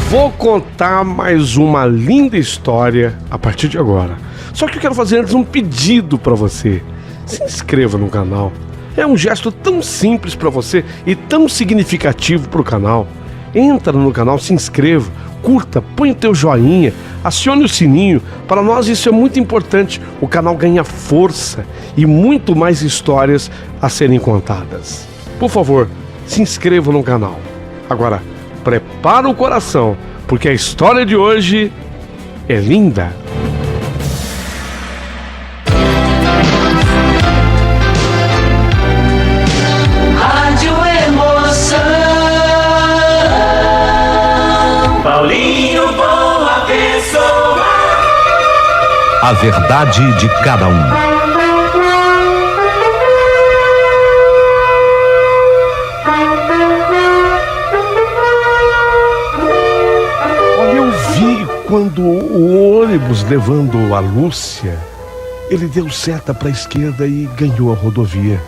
Vou contar mais uma linda história a partir de agora. Só que eu quero fazer antes um pedido para você. Se inscreva no canal. É um gesto tão simples para você e tão significativo para o canal. Entra no canal, se inscreva, curta, põe o teu joinha, acione o sininho. Para nós isso é muito importante. O canal ganha força e muito mais histórias a serem contadas. Por favor, se inscreva no canal. Agora, prepara o coração, porque a história de hoje é linda. Rádio Emoção. Paulinho Boa Pessoa. A verdade de cada um. Quando o ônibus levando a Lúcia, ele deu seta para a esquerda e ganhou a rodovia.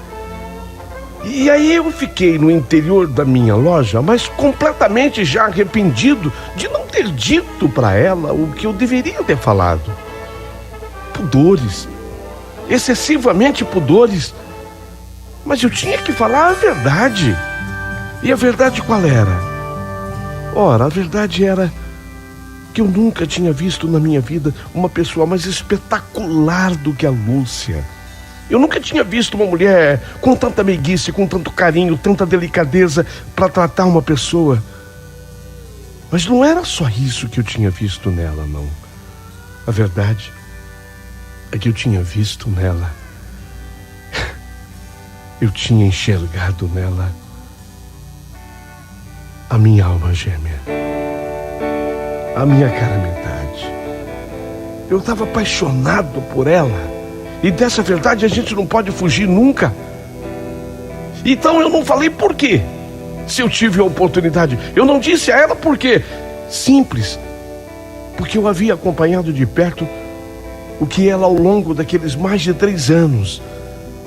E aí eu fiquei no interior da minha loja, mas completamente já arrependido de não ter dito para ela o que eu deveria ter falado. Pudores, excessivamente pudores. Mas eu tinha que falar a verdade. E a verdade qual era? Ora, a verdade era que eu nunca tinha visto na minha vida uma pessoa mais espetacular do que a Lúcia. Eu nunca tinha visto uma mulher com tanta meiguice, com tanto carinho, tanta delicadeza para tratar uma pessoa. Mas não era só isso que eu tinha visto nela, não. A verdade é que eu tinha visto nela. Eu tinha enxergado nela a minha alma gêmea. A minha cara metade. Eu estava apaixonado por ela. E dessa verdade a gente não pode fugir nunca. Então eu não falei por quê. Se eu tive a oportunidade, eu não disse a ela por quê. Simples. Porque eu havia acompanhado de perto o que ela ao longo daqueles mais de 3 anos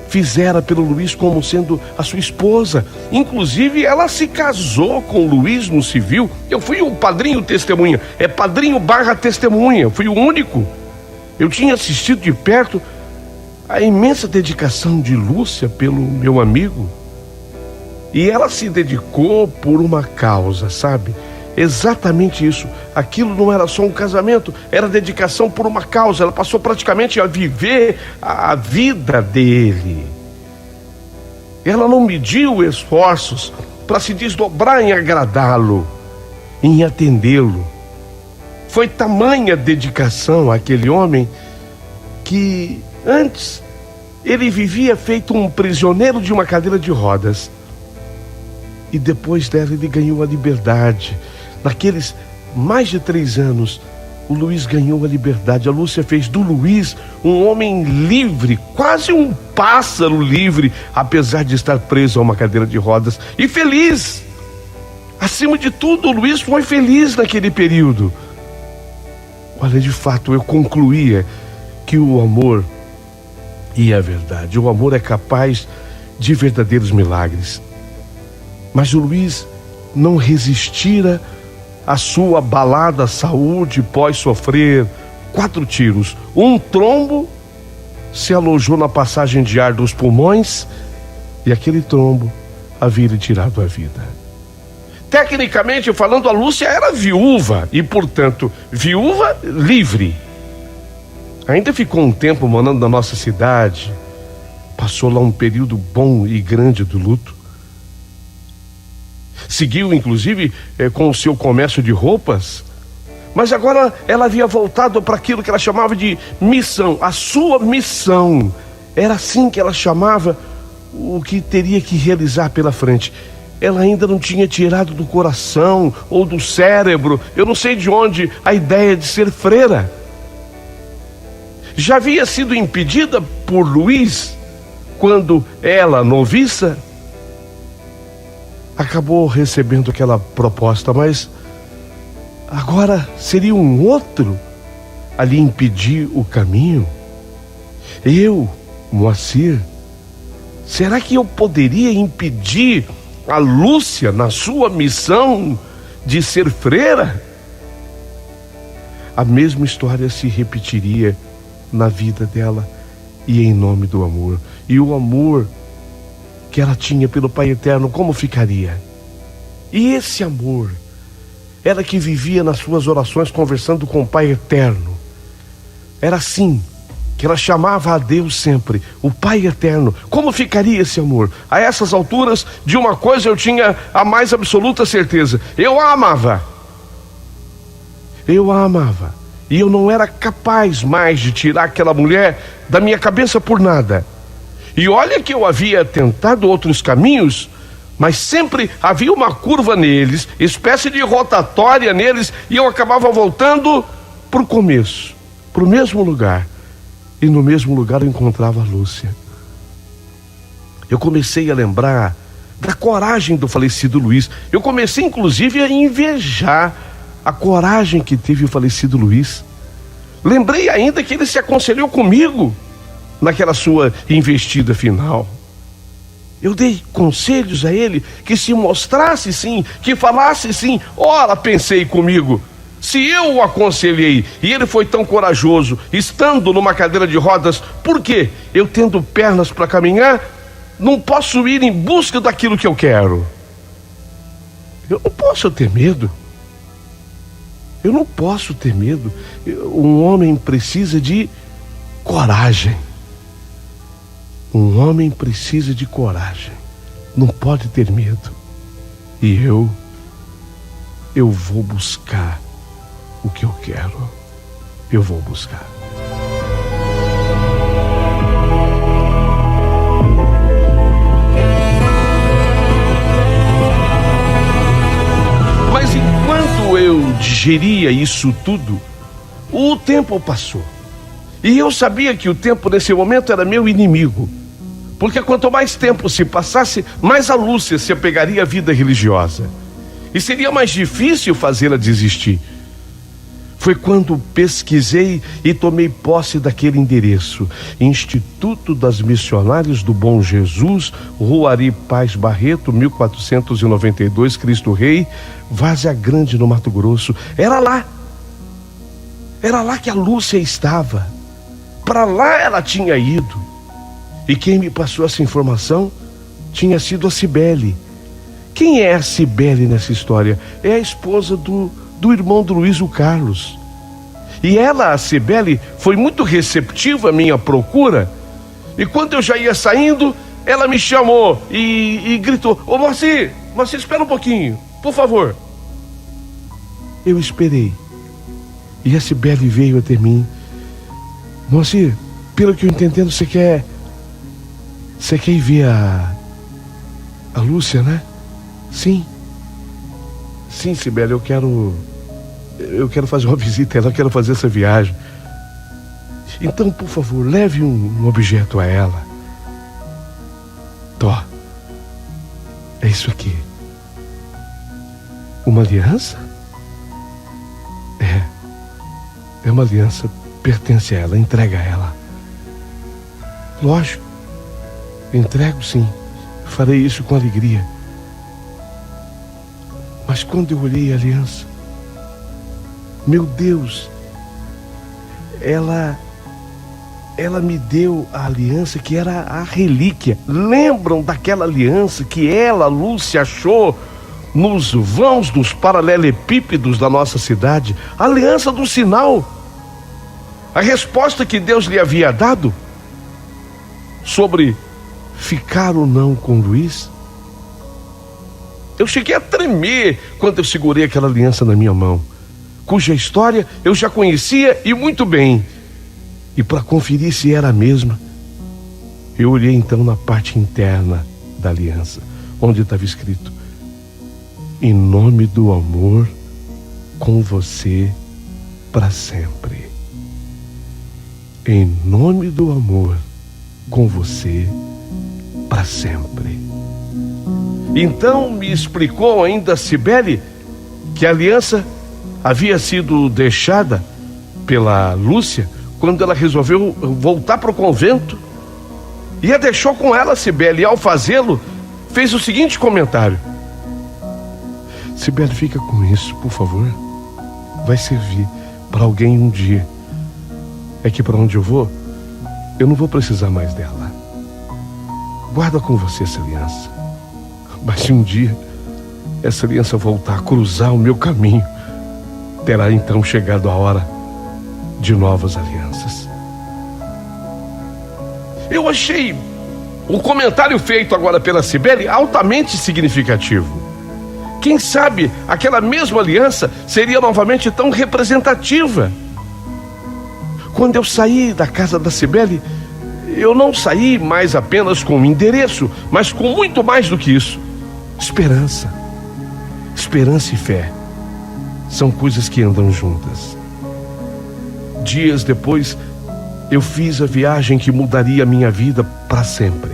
fizera pelo Luiz como sendo a sua esposa. Inclusive ela se casou com o Luiz no civil. Eu fui o padrinho testemunha. É padrinho / testemunha. Fui o único. Eu tinha assistido de perto a imensa dedicação de Lúcia pelo meu amigo. E ela se dedicou por uma causa, sabe? Exatamente isso. Aquilo não era só um casamento, era dedicação por uma causa. Ela passou praticamente a viver a vida dele. Ela não mediu esforços para se desdobrar em agradá-lo, em atendê-lo. Foi tamanha dedicação àquele homem que antes ele vivia feito um prisioneiro de uma cadeira de rodas. E depois dela ele ganhou a liberdade. Naqueles mais de 3 anos, o Luiz ganhou a liberdade. A Lúcia fez do Luiz um homem livre, quase um pássaro livre, apesar de estar preso a uma cadeira de rodas. E feliz. Acima de tudo, o Luiz foi feliz naquele período. Olha, de fato, eu concluía que o amor e a verdade, o amor é capaz de verdadeiros milagres. Mas o Luiz não resistira à sua abalada saúde pós sofrer 4 tiros. Um trombo se alojou na passagem de ar dos pulmões e aquele trombo havia lhe tirado a vida. Tecnicamente falando, a Lúcia era viúva e, portanto, viúva livre. Ainda ficou um tempo morando na nossa cidade. Passou lá um período bom e grande do luto. Seguiu, inclusive, com o seu comércio de roupas. Mas agora ela havia voltado para aquilo que ela chamava de missão. A sua missão. Era assim que ela chamava o que teria que realizar pela frente. Ela ainda não tinha tirado do coração ou do cérebro, eu não sei de onde, a ideia de ser freira. Já havia sido impedida por Luiz, quando ela, noviça, acabou recebendo aquela proposta, mas agora seria um outro a lhe impedir o caminho. Eu, Moacir, será que eu poderia impedir a Lúcia na sua missão de ser freira? a mesma história se repetiria na vida dela e em nome do amor. E o amor que ela tinha pelo Pai Eterno, como ficaria? E esse amor, ela que vivia nas suas orações conversando com o Pai Eterno, era assim que ela chamava a Deus sempre, o Pai Eterno. Como ficaria esse amor? A essas alturas, de uma coisa eu tinha a mais absoluta certeza: eu a amava. Eu a amava. E eu não era capaz mais de tirar aquela mulher da minha cabeça por nada. E olha que eu havia tentado outros caminhos, mas sempre havia uma curva neles, espécie de rotatória neles, e eu acabava voltando para o começo, para o mesmo lugar. E no mesmo lugar eu encontrava a Lúcia. Eu comecei a lembrar da coragem do falecido Luiz. Eu comecei inclusive a invejar a coragem que teve o falecido Luiz. Lembrei ainda que ele se aconselhou comigo naquela sua investida final. Eu dei conselhos a ele que se mostrasse sim, que falasse sim. Ora, pensei comigo, se eu o aconselhei e ele foi tão corajoso, estando numa cadeira de rodas, por que eu, tendo pernas para caminhar, não posso ir em busca daquilo que eu quero? Eu não posso ter medo. Eu não posso ter medo. Um homem precisa de coragem. Um homem precisa de coragem. Não pode ter medo. E eu vou buscar o que eu quero. Eu vou buscar. Mas enquanto eu digeria isso tudo, o tempo passou. E eu sabia que o tempo nesse momento era meu inimigo. Porque quanto mais tempo se passasse, mais a Lúcia se apegaria à vida religiosa. E seria mais difícil fazê-la desistir. Foi quando pesquisei e tomei posse daquele endereço: Instituto das Missionárias do Bom Jesus, Rua Ari Paz Barreto, 1492, Cristo Rei, Várzea Grande, no Mato Grosso. Era lá que a Lúcia estava. Para lá ela tinha ido. E quem me passou essa informação tinha sido a Cibele. Quem é a Cibele nessa história? É a esposa do irmão do Luiz, o Carlos. E ela, a Cibele, foi muito receptiva à minha procura. E quando eu já ia saindo, ela me chamou e gritou: ô Moacir, espera um pouquinho, por favor. Eu esperei. E a Cibele veio até mim: Moacir, pelo que eu entendendo, você quer ir ver a Lúcia, né? Sim, Cibele, eu quero fazer uma visita a ela, eu quero fazer essa viagem. Então, por favor, leve um objeto a ela. Tó, é isso aqui. Uma aliança? É uma aliança, pertence a ela, entrega a ela. Lógico, entrego sim, farei isso com alegria. Mas quando eu olhei a aliança, meu Deus, ela me deu a aliança que era a relíquia. Lembram daquela aliança que ela, Lúcia, achou nos vãos dos paralelepípedos da nossa cidade? A aliança do sinal. A resposta que Deus lhe havia dado sobre ficar ou não com Luiz. Eu cheguei a tremer quando eu segurei aquela aliança na minha mão, cuja história eu já conhecia e muito bem. E para conferir se era a mesma, eu olhei então na parte interna da aliança, onde estava escrito: em nome do amor, com você para sempre. Em nome do amor, com você para sempre. Então me explicou ainda Cibele que a aliança havia sido deixada pela Lúcia quando ela resolveu voltar para o convento, e a deixou com ela, Cibele, e ao fazê-lo fez o seguinte comentário: Cibele, fica com isso, por favor, vai servir, para alguém um dia é que para onde eu vou, eu não vou precisar mais dela. Guarda com você essa aliança. Mas se um dia essa aliança voltar a cruzar o meu caminho, terá então chegado a hora de novas alianças. Eu achei o comentário feito agora pela Cibele altamente significativo. Quem sabe aquela mesma aliança seria novamente tão representativa. Quando eu saí da casa da Cibele, eu não saí mais apenas com um endereço, mas com muito mais do que isso. Esperança. Esperança e fé são coisas que andam juntas. Dias depois, eu fiz a viagem que mudaria a minha vida para sempre.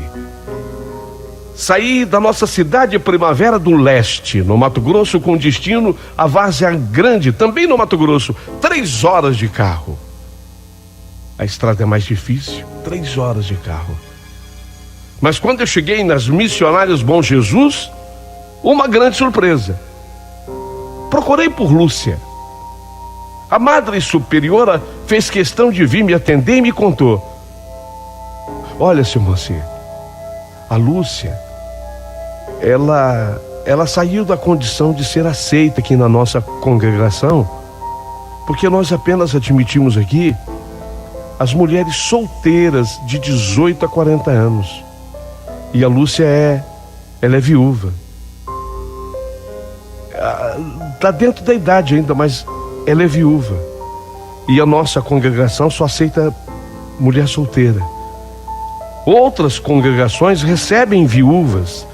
Saí da nossa cidade Primavera do Leste, no Mato Grosso, com destino a Várzea Grande, também no Mato Grosso, 3 horas de carro. A estrada é mais difícil, 3 horas de carro. Mas quando eu cheguei nas Missionárias Bom Jesus, uma grande surpresa. Procurei por Lúcia. A Madre Superiora fez questão de vir me atender e me contou: olha, seu Moacir, a Lúcia, ela saiu da condição de ser aceita aqui na nossa congregação, porque nós apenas admitimos aqui as mulheres solteiras de 18 a 40 anos. E a Lúcia ela é viúva. Está dentro da idade ainda, mas ela é viúva. E a nossa congregação só aceita mulher solteira. Outras congregações recebem viúvas,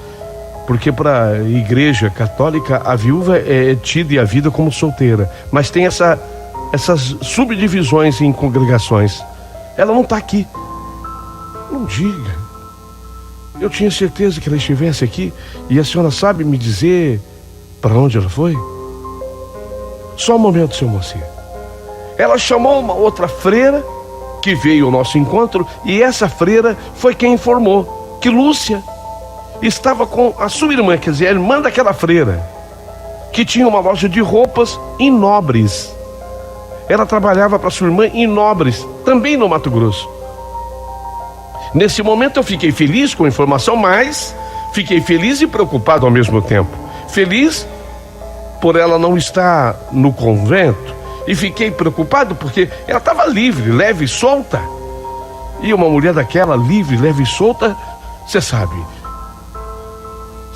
porque para a igreja católica a viúva é tida e a vida como solteira. Mas tem essas subdivisões em congregações. Ela não está aqui. Não diga. Eu tinha certeza que ela estivesse aqui. E a senhora sabe me dizer para onde ela foi? Só um momento, seu Moacir. Ela chamou uma outra freira que veio ao nosso encontro, e essa freira foi quem informou que Lúcia estava com a sua irmã, quer dizer, a irmã daquela freira, que tinha uma loja de roupas em Nobres. Ela trabalhava para sua irmã em Nobres, também no Mato Grosso. Nesse momento eu fiquei feliz com a informação, mas fiquei feliz e preocupado ao mesmo tempo. Feliz por ela não estar no convento, e fiquei preocupado porque ela estava livre, leve e solta. E uma mulher daquela, livre, leve e solta, você sabe,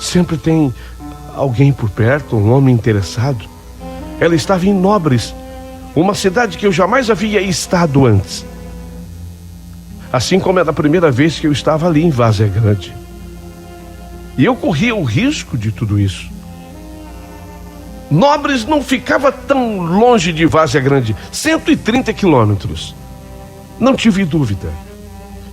sempre tem alguém por perto, um homem interessado. Ela estava em Nobres, uma cidade que eu jamais havia estado antes, assim como era a primeira vez que eu estava ali em Várzea Grande. E eu corria o risco de tudo isso. Nobres não ficava tão longe de Várzea Grande, 130 quilômetros. Não tive dúvida.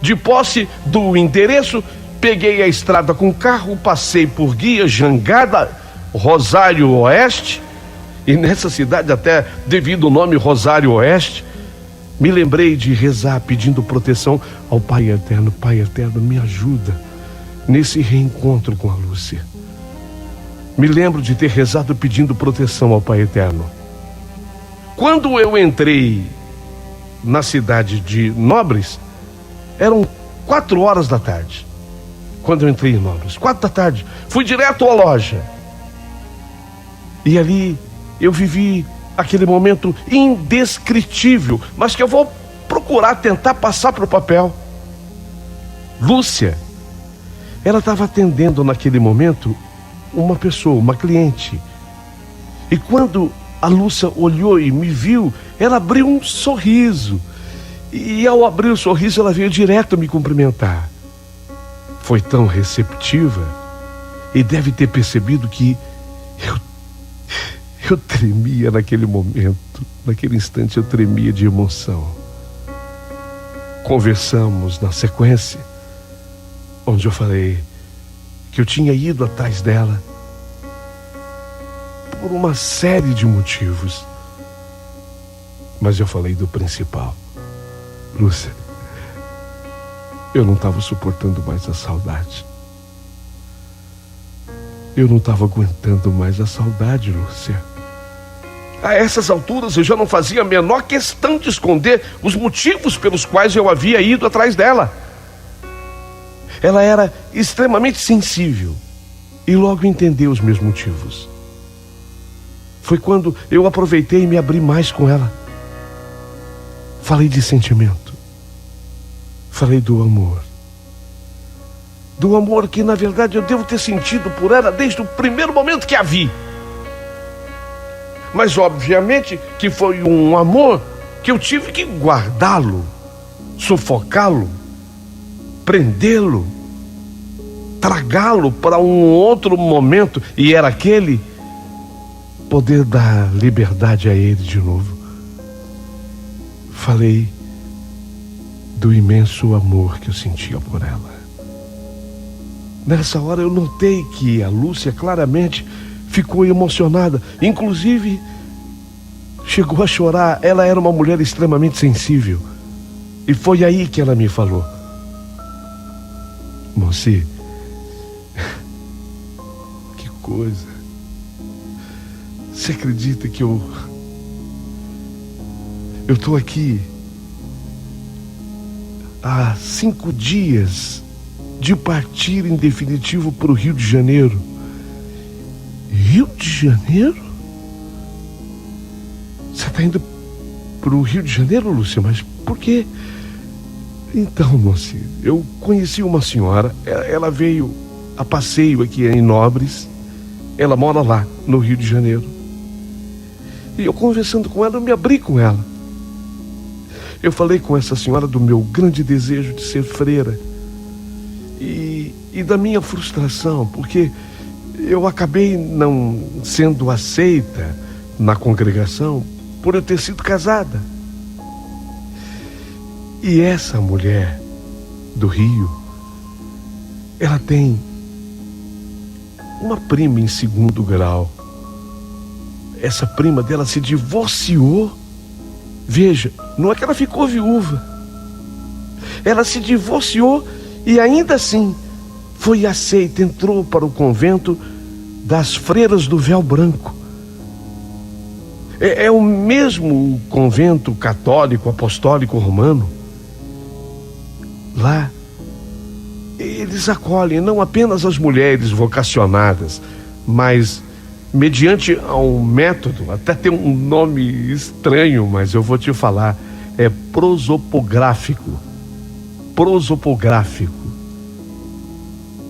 De posse do endereço, peguei a estrada com carro, passei por Guia, Jangada, Rosário Oeste, e nessa cidade, até devido ao nome Rosário Oeste, me lembrei de rezar pedindo proteção ao Pai Eterno. Pai Eterno, me ajuda nesse reencontro com a Lúcia. Me lembro de ter rezado pedindo proteção ao Pai Eterno. Quando eu entrei na cidade de Nobres, eram 4 horas da tarde. Quando eu entrei em Nobres, 4 da tarde, fui direto à loja. E ali eu vivi aquele momento indescritível, mas que eu vou procurar tentar passar para o papel. Lúcia, ela estava atendendo naquele momento uma pessoa, uma cliente. E quando a Lúcia olhou e me viu, ela abriu um sorriso. E ao abrir o sorriso, ela veio direto me cumprimentar. Foi tão receptiva, e deve ter percebido que eu tremia naquele momento. Naquele instante eu tremia de emoção. Conversamos na sequência, onde eu falei que eu tinha ido atrás dela por uma série de motivos, mas eu falei do principal. Lúcia, eu não estava suportando mais a saudade. Eu não estava aguentando mais a saudade, Lúcia. A essas alturas eu já não fazia a menor questão de esconder os motivos pelos quais eu havia ido atrás dela. Ela era extremamente sensível e logo entendeu os meus motivos. Foi quando eu aproveitei e me abri mais com ela. Falei de sentimento. Falei do amor. Do amor que, na verdade, eu devo ter sentido por ela desde o primeiro momento que a vi. Mas, obviamente, que foi um amor que eu tive que guardá-lo, sufocá-lo, prendê-lo, tragá-lo para um outro momento, e era aquele poder dar liberdade a ele de novo. Falei do imenso amor que eu sentia por ela. Nessa hora eu notei que a Lúcia claramente ficou emocionada, inclusive chegou a chorar. Ela era uma mulher extremamente sensível. E foi aí que ela me falou: Moci, que coisa. Você acredita que eu estou aqui há 5 dias de partir em definitivo para o Rio de Janeiro? Rio de Janeiro? Você está indo para o Rio de Janeiro, Lúcia? Mas por quê? Então, moça, eu conheci uma senhora. Ela veio a passeio aqui em Nobres. Ela mora lá, no Rio de Janeiro. E eu, conversando com ela, eu me abri com ela. Eu falei com essa senhora do meu grande desejo de ser freira e da minha frustração, porque eu acabei não sendo aceita na congregação por eu ter sido casada. E essa mulher do Rio, ela tem uma prima em 2º grau. Essa prima dela se divorciou. Veja, não é que ela ficou viúva. Ela se divorciou e ainda assim foi aceita, entrou para o convento das Freiras do Véu Branco. É o mesmo convento católico, apostólico, romano. Lá, eles acolhem não apenas as mulheres vocacionadas, mas mediante um método, até tem um nome estranho, mas eu vou te falar, é prosopográfico. Prosopográfico.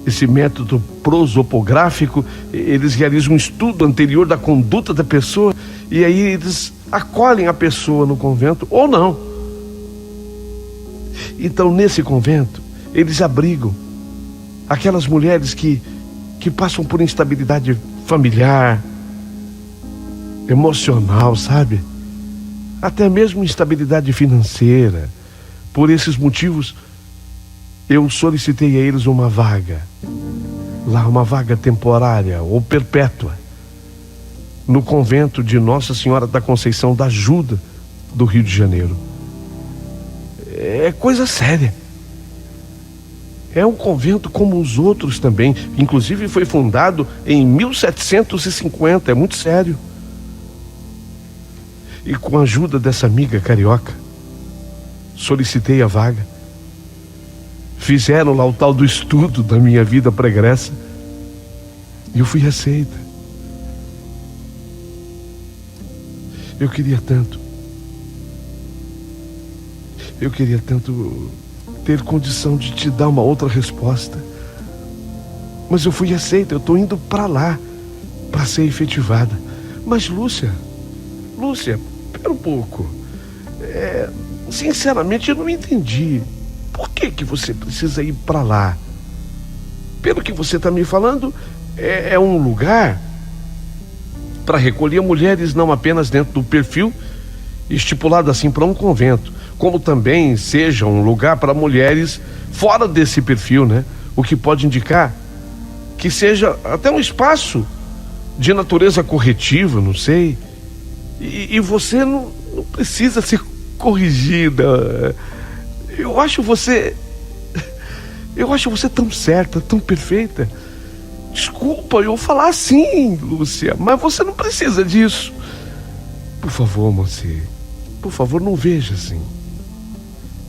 Esse método prosopográfico, eles realizam um estudo anterior da conduta da pessoa e aí eles acolhem a pessoa no convento ou não. Então, nesse convento, eles abrigam aquelas mulheres que passam por instabilidade familiar, emocional, sabe? Até mesmo instabilidade financeira. Por esses motivos, eu solicitei a eles uma vaga, lá uma vaga temporária ou perpétua, no convento de Nossa Senhora da Conceição da Ajuda do Rio de Janeiro. É coisa séria. É um convento como os outros também. Inclusive foi fundado em 1750. É muito sério. E com a ajuda dessa amiga carioca, solicitei a vaga. Fizeram lá o tal do estudo da minha vida pregressa e eu fui aceita. Eu queria tanto ter condição de te dar uma outra resposta, mas eu fui aceita. Eu estou indo para lá para ser efetivada. Mas Lúcia, espera um pouco. Sinceramente eu não entendi. Por que você precisa ir para lá? Pelo que você está me falando, é um lugar para recolher mulheres não apenas dentro do perfil estipulado assim para um convento, como também seja um lugar para mulheres fora desse perfil, né? O que pode indicar que seja até um espaço de natureza corretiva, não sei. E você não precisa ser corrigida. Eu acho você tão certa, tão perfeita. Desculpa eu falar assim, Lúcia, mas você não precisa disso. Por favor, Moacir, por favor, não veja assim.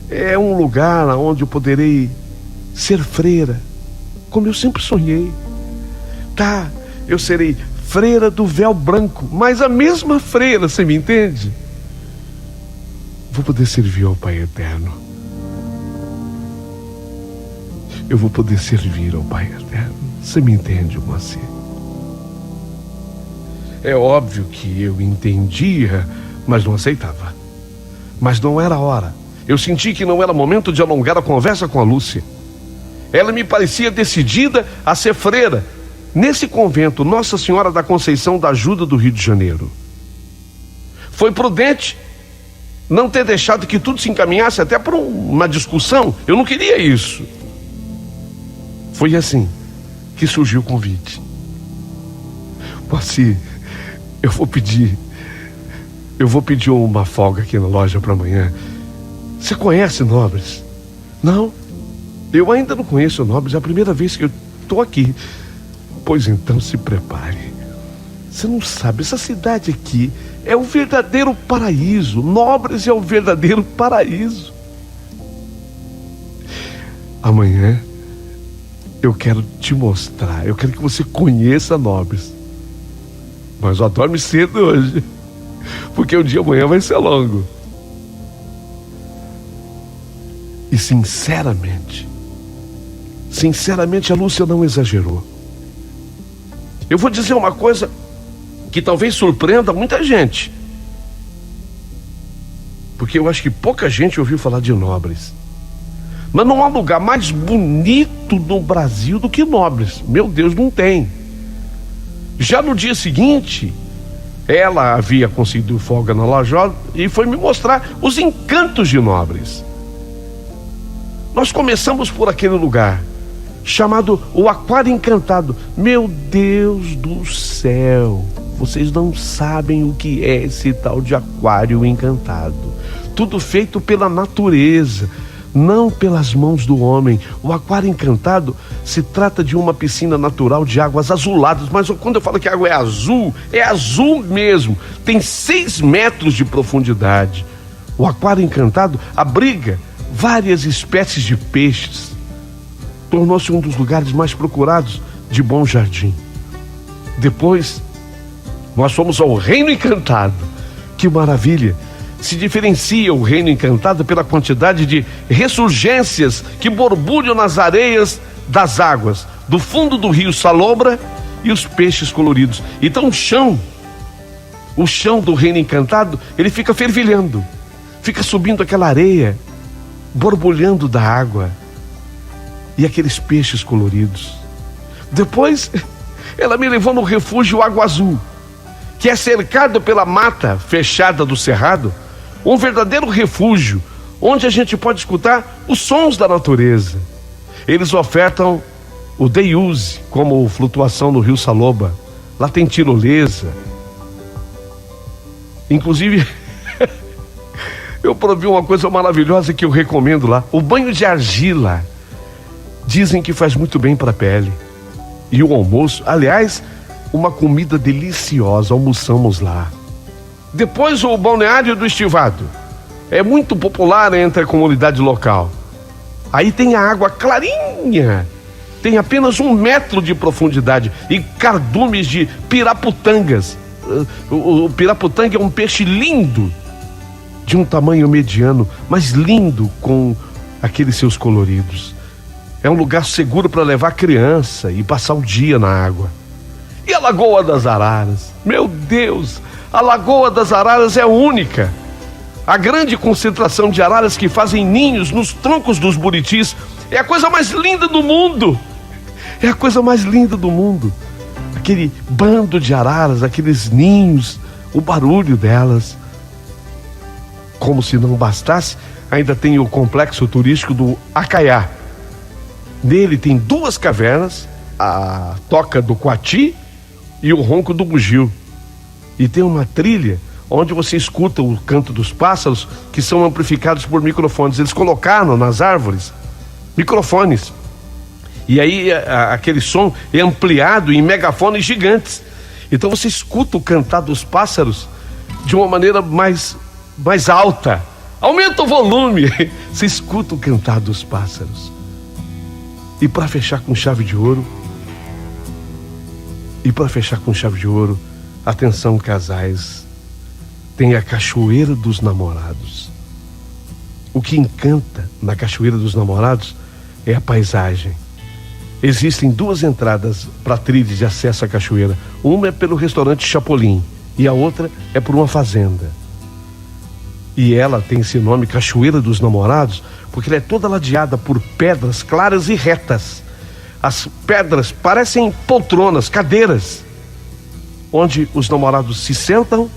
É um lugar onde eu poderei ser freira, como eu sempre sonhei. Tá, eu serei freira do véu branco, mas a mesma freira, você me entende? Vou poder servir ao Pai Eterno. Eu vou poder servir ao Pai Eterno. Você me entende, Moacir? É óbvio que eu entendia, mas não aceitava. Mas não era a hora. Eu senti que não era momento de alongar a conversa com a Lúcia. Ela me parecia decidida a ser freira nesse convento Nossa Senhora da Conceição da Ajuda do Rio de Janeiro. Foi prudente não ter deixado que tudo se encaminhasse até para uma discussão. Eu não queria isso. Foi assim que surgiu o convite. Moacir, eu vou pedir uma folga aqui na loja para amanhã. Você conhece Nobres? Não? Eu ainda não conheço Nobres, é a primeira vez que eu estou aqui. Pois então se prepare. Você não sabe, essa cidade aqui é o verdadeiro paraíso. Nobres é o verdadeiro paraíso. Amanhã eu quero te mostrar, eu quero que você conheça Nobres. Mas só dorme cedo hoje, porque o dia amanhã vai ser longo. E sinceramente, a Lúcia não exagerou. Eu vou dizer uma coisa que talvez surpreenda muita gente, porque eu acho que pouca gente ouviu falar de Nobres. Mas não há lugar mais bonito no Brasil do que Nobres. Meu Deus, não tem. Já no dia seguinte, ela havia conseguido folga na loja e foi me mostrar os encantos de Nobres. Nós começamos por aquele lugar chamado o Aquário Encantado. Meu Deus do céu, vocês não sabem o que é esse tal de aquário encantado. Tudo feito pela natureza, não pelas mãos do homem. O Aquário Encantado se trata de uma piscina natural de águas azuladas, mas quando eu falo que a água é azul mesmo. Tem 6 metros de profundidade. O Aquário Encantado abriga várias espécies de peixes. Tornou-se um dos lugares mais procurados de Bom Jardim. Depois, nós fomos ao Reino Encantado. Que maravilha! Se diferencia o Reino Encantado pela quantidade de ressurgências que borbulham nas areias das águas, do fundo do rio Salobra, e os peixes coloridos. Então o chão do Reino Encantado, ele fica fervilhando, fica subindo aquela areia, borbulhando da água, e aqueles peixes coloridos. Depois, ela me levou no refúgio Água Azul, que é cercado pela mata fechada do cerrado, um verdadeiro refúgio, onde a gente pode escutar os sons da natureza. Eles ofertam o day use, como flutuação no rio Saloba. Lá tem tirolesa. Inclusive, eu provei uma coisa maravilhosa que eu recomendo lá: o banho de argila. Dizem que faz muito bem para a pele. E o almoço, aliás, uma comida deliciosa, almoçamos lá. Depois, o balneário do Estivado é muito popular entre a comunidade local. Aí tem a água clarinha, tem apenas 1 metro de profundidade e cardumes de piraputangas. O piraputanga é um peixe lindo, de um tamanho mediano, mas lindo com aqueles seus coloridos. É um lugar seguro para levar criança e passar o dia na água. E a Lagoa das Araras? Meu Deus, a Lagoa das Araras é única. A grande concentração de araras que fazem ninhos nos troncos dos buritis é a coisa mais linda do mundo. É a coisa mais linda do mundo. Aquele bando de araras, aqueles ninhos, o barulho delas. Como se não bastasse, ainda tem o complexo turístico do Acaiá. Nele tem 2 cavernas, a Toca do Coati e o Ronco do Bugio. E tem uma trilha onde você escuta o canto dos pássaros, que são amplificados por microfones. Eles colocaram nas árvores microfones. E aí aquele som é ampliado em megafones gigantes. Então você escuta o cantar dos pássaros de uma maneira mais alta. Aumenta o volume. Você escuta o cantar dos pássaros. E para fechar com chave de ouro, atenção casais, tem a Cachoeira dos Namorados. O que encanta na Cachoeira dos Namorados é a paisagem. Existem 2 entradas para trilhas de acesso à cachoeira. Uma é pelo restaurante Chapolin e a outra é por uma fazenda. E ela tem esse nome, Cachoeira dos Namorados, porque ela é toda ladeada por pedras claras e retas. As pedras parecem poltronas, cadeiras, onde os namorados se sentam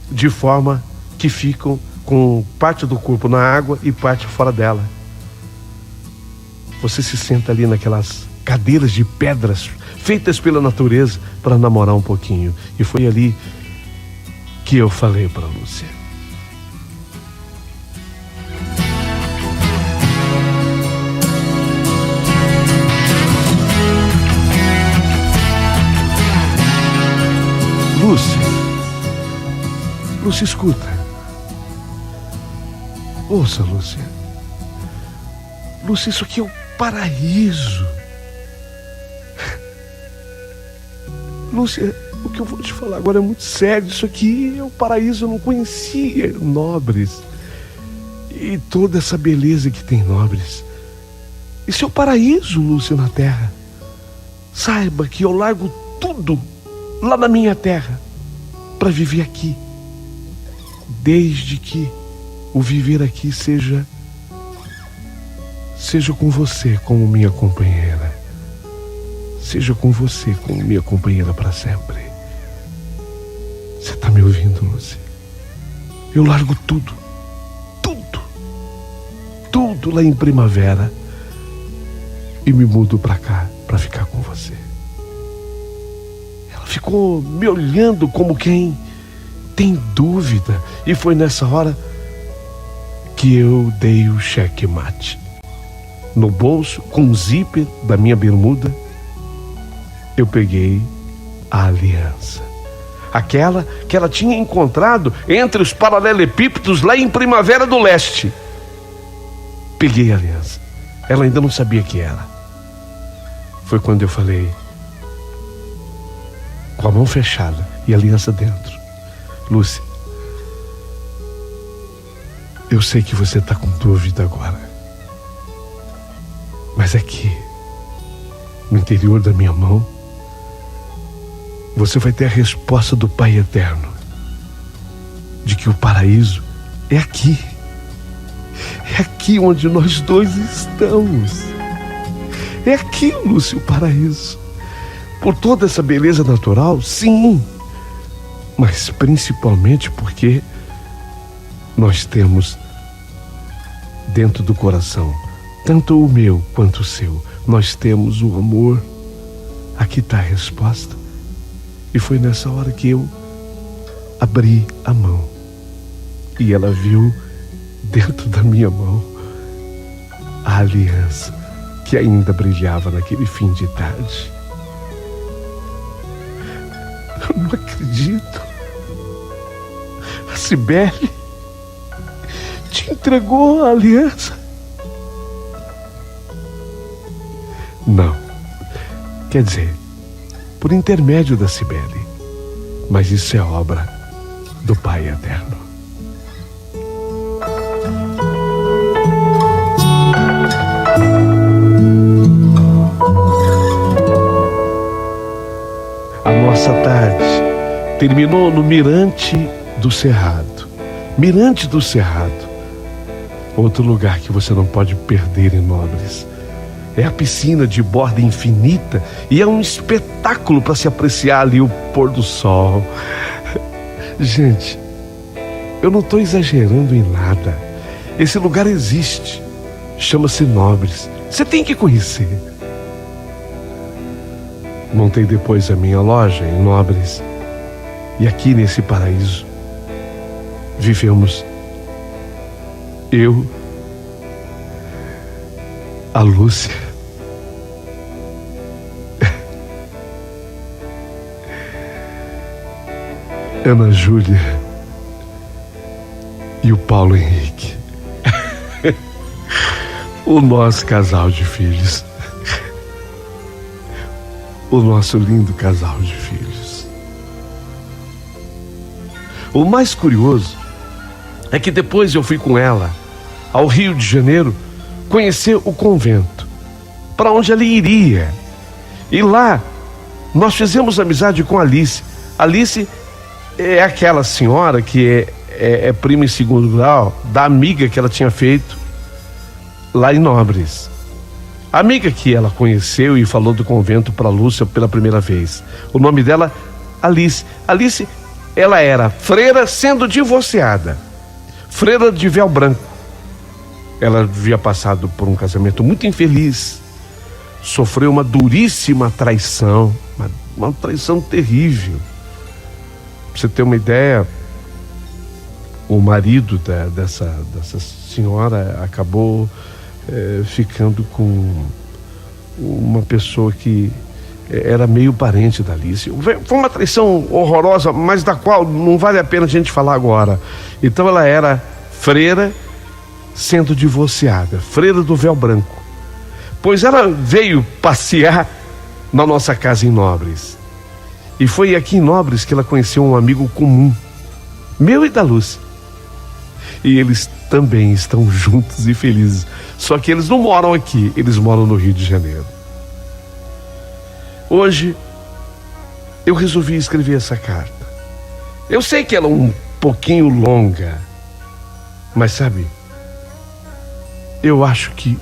de forma que ficam com parte do corpo na água e parte fora dela. Você se senta ali naquelas cadeiras de pedras feitas pela natureza para namorar um pouquinho. E foi ali que eu falei para Lúcia: Lúcia, escuta. Ouça, Lúcia. Lúcia, isso aqui é o paraíso. Lúcia, o que eu vou te falar agora é muito sério. Isso aqui é o paraíso. Eu não conhecia Nobres e toda essa beleza que tem Nobres. Isso é o paraíso, Lúcia, na terra. Saiba que eu largo tudo lá na minha terra para viver aqui, desde que o viver aqui seja com você como minha companheira, seja com você como minha companheira para sempre. Você está me ouvindo, Lúcia? Eu largo tudo lá em Primavera e me mudo para cá para ficar com você. Ela ficou me olhando como quem tem dúvida, e foi nessa hora que eu dei o checkmate. No bolso, com o zíper da minha bermuda, eu peguei a aliança. Aquela que ela tinha encontrado entre os paralelepípedos lá em Primavera do Leste. Peguei a aliança. Ela ainda não sabia que era. Foi quando eu falei, com a mão fechada e a aliança dentro: Lúcia, eu sei que você está com dúvida agora, mas aqui, no interior da minha mão, você vai ter a resposta do Pai Eterno, de que o paraíso é aqui. É aqui onde nós dois estamos. É aqui, Lúcia, o paraíso. Por toda essa beleza natural, sim, mas principalmente porque nós temos dentro do coração, tanto o meu quanto o seu, nós temos o amor. Aqui está a resposta. E foi nessa hora que eu abri a mão e ela viu dentro da minha mão a aliança que ainda brilhava naquele fim de tarde. Eu não acredito. A Cibele te entregou a aliança? Não. Quer dizer, por intermédio da Cibele. Mas isso é obra do Pai Eterno. A nossa tarde terminou no Mirante do Cerrado. Mirante do Cerrado. Outro lugar que você não pode perder em Nobres. É a piscina de borda infinita e é um espetáculo para se apreciar ali o pôr do sol. Gente, eu não estou exagerando em nada. Esse lugar existe. Chama-se Nobres. Você tem que conhecer. Montei depois a minha loja em Nobres. E aqui nesse paraíso vivemos eu, a Lúcia, Ana Júlia e o Paulo Henrique. O nosso casal de filhos. O nosso lindo casal de filhos. O mais curioso é que depois eu fui com ela ao Rio de Janeiro conhecer o convento, para onde ela iria. E lá nós fizemos amizade com Alice. Alice é aquela senhora que é prima em segundo grau da amiga que ela tinha feito lá em Nobres. A amiga que ela conheceu e falou do convento para Lúcia pela primeira vez. O nome dela, Alice. Alice, ela era freira sendo divorciada. Freira de véu branco. Ela havia passado por um casamento muito infeliz. Sofreu uma duríssima traição. Uma traição terrível. Pra você ter uma ideia, o marido dessa senhora acabou ficando com uma pessoa que era meio parente da Alice. Foi uma traição horrorosa, mas da qual não vale a pena a gente falar agora. Então ela era freira sendo divorciada, freira do véu branco. Pois ela veio passear na nossa casa em Nobres. E foi aqui em Nobres que ela conheceu um amigo comum, meu e da Lúcia. E eles também estão juntos e felizes. Só que eles não moram aqui, eles moram no Rio de Janeiro. Hoje, eu resolvi escrever essa carta. Eu sei que ela é um pouquinho longa, mas sabe, eu acho que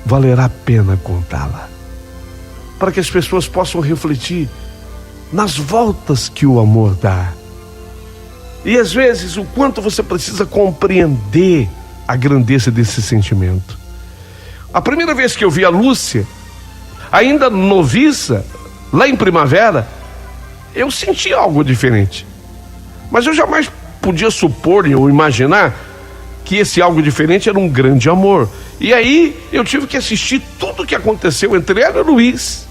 valerá a pena contá-la, para que as pessoas possam refletir nas voltas que o amor dá. E às vezes o quanto você precisa compreender a grandeza desse sentimento. A primeira vez que eu vi a Lúcia, ainda noviça, lá em Primavera, eu senti algo diferente. Mas eu jamais podia supor ou imaginar que esse algo diferente era um grande amor. E aí eu tive que assistir tudo o que aconteceu entre ela e o Luiz.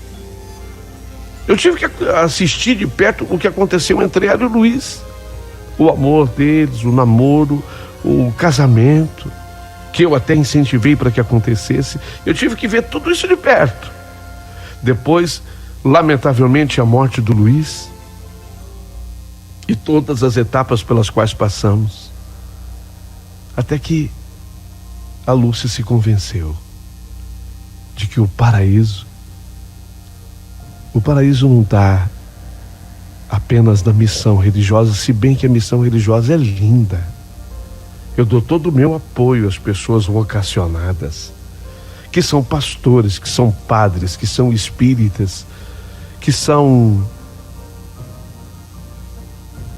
Eu tive que assistir de perto o que aconteceu entre ela e o Luiz. O amor deles, o namoro, o casamento, que eu até incentivei para que acontecesse. Eu tive que ver tudo isso de perto. Depois, lamentavelmente, a morte do Luiz e todas as etapas pelas quais passamos. Até que a Lúcia se convenceu de que o paraíso não está apenas na missão religiosa, se bem que a missão religiosa é linda. Eu dou todo o meu apoio às pessoas vocacionadas, que são pastores, que são padres, que são espíritas, que são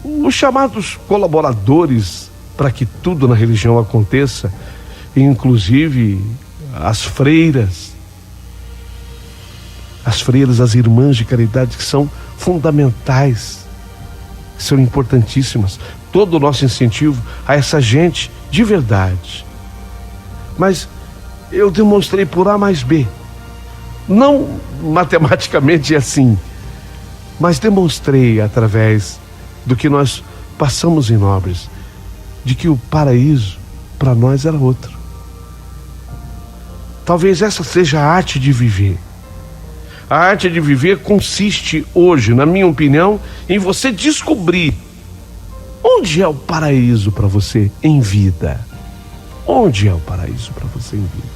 os chamados colaboradores para que tudo na religião aconteça, inclusive as freiras, as irmãs de caridade, que são fundamentais, que são importantíssimas. Todo o nosso incentivo a essa gente de verdade. Mas eu demonstrei por A mais B, não matematicamente assim, mas demonstrei através do que nós passamos em Nobres, de que o paraíso para nós era outro. Talvez essa seja a arte de viver. A arte de viver consiste hoje, na minha opinião, em você descobrir onde é o paraíso para você em vida. Onde é o paraíso para você em vida?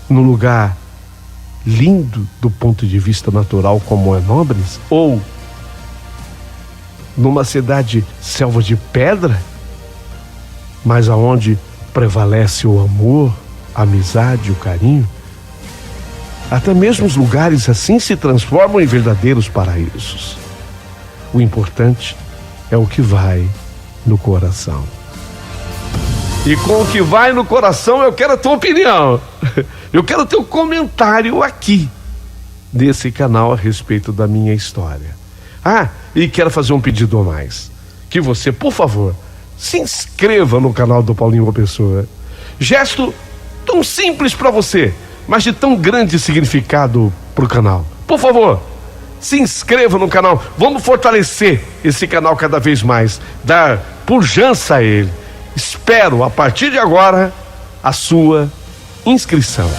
No lugar lindo do ponto de vista natural como é Nobres? Ou numa cidade selva de pedra, mas aonde prevalece o amor, a amizade, o carinho? Até mesmo os lugares assim se transformam em verdadeiros paraísos. O importante é o que vai no coração. E com o que vai no coração, eu quero a tua opinião. Eu quero o teu comentário aqui, nesse canal, a respeito da minha história. Ah, e quero fazer um pedido a mais. Que você, por favor, se inscreva no canal do Paulinho Uma Pessoa. Gesto tão simples para você, mas de tão grande significado para o canal. Por favor, se inscreva no canal. Vamos fortalecer esse canal cada vez mais, dar pujança a ele. Espero, a partir de agora, a sua inscrição.